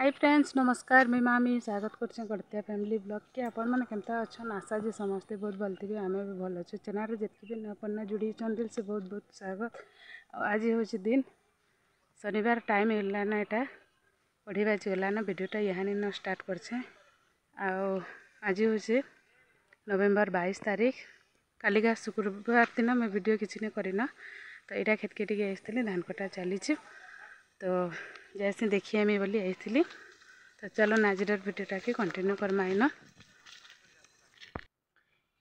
Hi friends नमस्कार मैं मामी स्वागत कर गढ़तिया फैमिली ब्लॉग के आपण मैंने केमता अच्छा आशा जी समस्ते बहुत भल थे आम भी भल अच्छे चैनल जितने भी नया जुड़ी दिल से बहुत बहुत स्वागत। आज हूँ दिन शनिवार टाइम है ना यहाँ पढ़ी बाजगला ना भिडियोटा यहाँ न स्टार्ट करछे। आज हूँ नवेम्बर 22 तारीख कालिका शुक्रवार दिन मैं वीडियो किसी ने करना तो यहाँ खेत के आई धान कटा चली तो जैसे देखिए मैं बोली आई तो चलो नाजर वीडियोटा के कंटिन्यू करमा आईना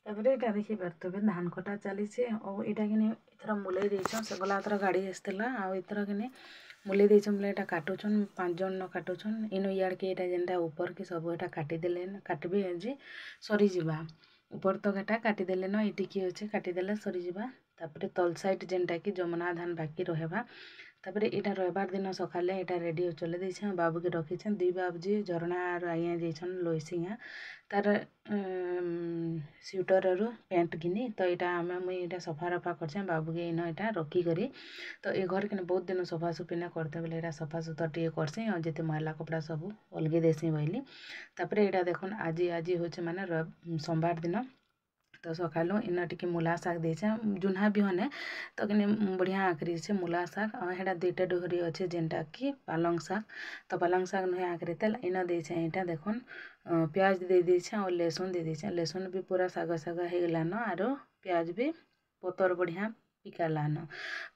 तापर यहाँ देखी पारे धान कटा चली और यहाँ कि इथर मुलै देछन से गला थर गाड़ी आसला आथर कि मुलै देछन बोले यहाँ काटुछन 5 जन न काटुछन इनो इयाड़ के यहाँ जेनटा ऊपर की सब यहाँ काटिदेले काटबे आज सरी जावा ऊपर तो घाटा काटिदेले न ये टिकी अच्छे काटिदेले सरी जावा तापर तल साइड जेनटा कि जमुना धान बाकी रहबा तापर यहाँ रविवार दिन सकाले यहाँ रेडी चले देछन बाबू के रखीछन दुई बाबूजी झरना आइया जाइछन लोईसिंगा तार स्वेटर रु पैंट घिनी तो यहाँ आम मुझे सफा रफा कर बाबू के इन यहाँ रखिक तो ये घर के बहुत दिन सफा सुफी ना करते बोले यहाँ सफा सुतर टे करसी और जिते मैला कपड़ा सब अलगे देसी बोली तापर यहाँ देखुन आज हूँ माने सोमवार दिन तो सकालू इन टी मूला शाग देचे जुन्हा बिहने तो कि बढ़िया आखरी से मूला शाग और दुईटा डोहरी अच्छे जेनटा कि पालंग शाग तो पालंग शाग नुहे आखरी तेल इन देचे यहाँ देखुन प्याज दे देछे और लहसुन दे देछे लहसुन भी पूरा साग साग हो गलान आरो प्याज भी पतर बढ़िया पिकालान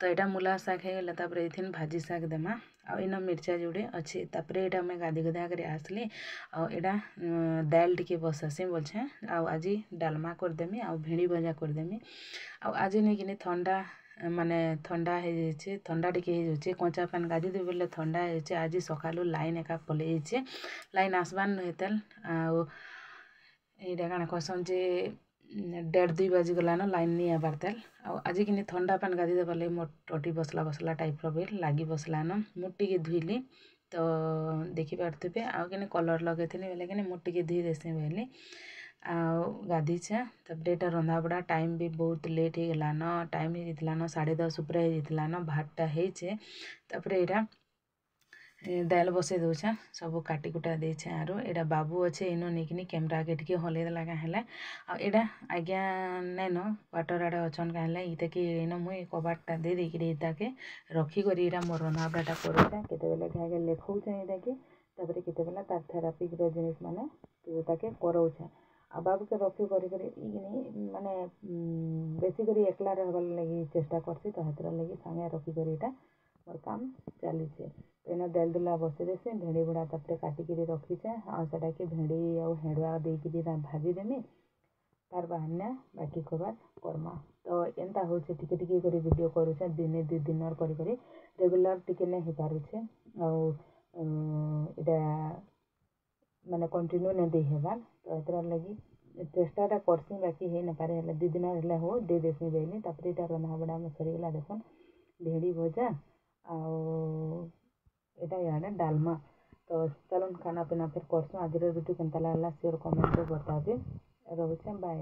तो यहाँ मूला शाग हो गला तापर ये भाजी शाग देमा आ इन मिर्चा जोड़े अच्छे तापर यहाँ मैं गाधी गुधा कर आसली यहाँ दाल टी बसासी बोलछे आज डालमा करदेमी आ भेड़ी भजा करदेमी आज नहीं कि ठंडा माने ठंडा हो जाए ठंडा टी कंचा पान गाधी दे बोले ठंडा हो आज सकालू लाइन एका पलि लाइन आसबार नुहे तेल यहाँ कण कहसन जे 1:30-2 बाजिगलान लाइन नहीं आबार तेल आज कि ठंडा पान गाधी देवार लगे मोर टटी बसला टाइप भी लगी बसलान मुझे धुईली तो देखी पारे आउ कि कलर लगे थी बोले कि मुझे धुई देसी बोली गाधीचे तब यहाँ रंधा बड़ा टाइम भी बहुत लेट हो गलान टाइम होलान 10:30 ऊपर होलान भातटा होचे तापर यहाँ दाल बसई दूचे सब काटी कुटा देछे आरो एटा बाबू अच्छे इनो नहीं कैमरा के टी हलैदेला क्या यहाँ आज्ञा नैन क्वार्टर आड़े अच्छन क्या इता कि इन मुई कबाटा दे देकी इताके रखिक मोर रंधा बड़ाटा करूचे केतेबेले क्या लेखौचे यहाँ कि तापर केतेबेला तार थेरापिक जिनिस माने ताके करौचे आ बाबू के रखी कर माने बेसी कर एकला रहबार लगी चेष्टा करसी तो हेतर लगी सांगे रखिक मोर काम चली एना दाल दुला बसई देसी भेड़ी बुड़ा तापर काटिक रखीचे आटा कि भेड़ी और हेड़ुआ देकी भाजी देमी तार बाहर बाकी खबर करमा तो एंता हूँ टिके टिके कर वीडियो करुचे दिने 2 दिन कर रेगुलर टिके नहीं हो पारुचे इटा माने कंटिन्यू नहीं दे हेबार तो एतर लगी चेष्टाटा करसी बाकी हो न पारे 2 दिन है हो दे देसी बेली तापर यहाँ रंधा बड़ा में सरीगला देखुन भेड़ी भजा आटा यहाँ डालमा तो चलो खाना पीना फिर करसुँ आज वीडियो केमता लागला शेयर कमेंट बताबे रोचे बाय।